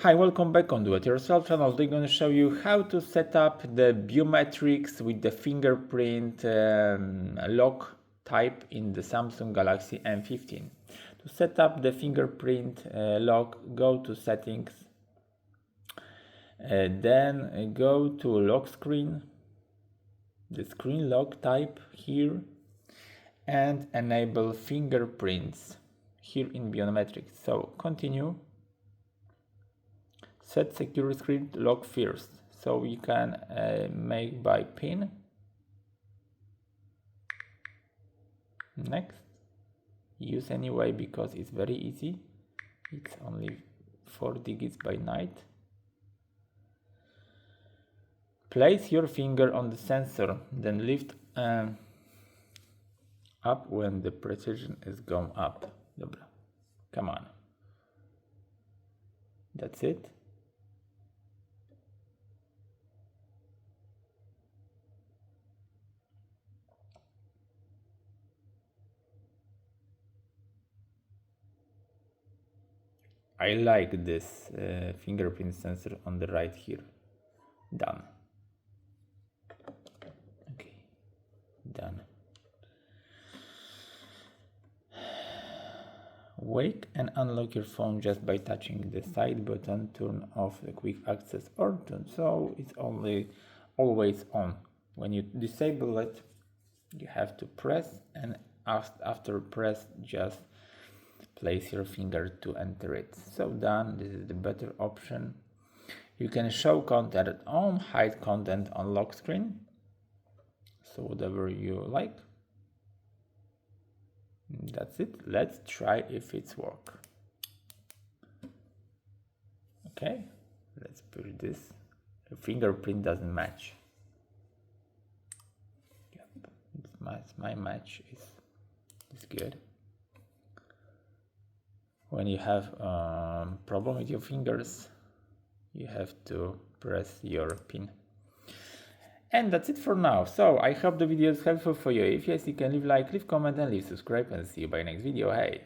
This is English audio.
Hi, welcome back on Do It Yourself channel. Today I'm going to show you how to set up the biometrics with the fingerprint lock type in the Samsung Galaxy M15. To set up the fingerprint lock, go to settings, then go to lock screen, the screen lock type here, and enable fingerprints here in biometrics. So continue. Set secure screen lock first, so you can make by pin. Next, use anyway because it's very easy. It's only 4 digits by night. Place your finger on the sensor, then lift up when the precision is gone up. Dobra. Come on. That's it. I like this fingerprint sensor on the right here. Done. Okay, done. Wake and unlock your phone just by touching the side button. Turn off the quick access or turn, so it's always on. When you disable it, you have to press, and after press, just place your finger to enter it. So done. This is the better option. You can show content on, hide content on lock screen, so whatever you like. That's it. Let's try if it's work. Okay, let's put this. The fingerprint doesn't match. Yep, my match is good. When you have a problem with your fingers, you have to press your pin. And that's it for now. So I hope the video is helpful for you. If yes, you can leave like, leave comment, and leave subscribe, and see you by next video. Hey!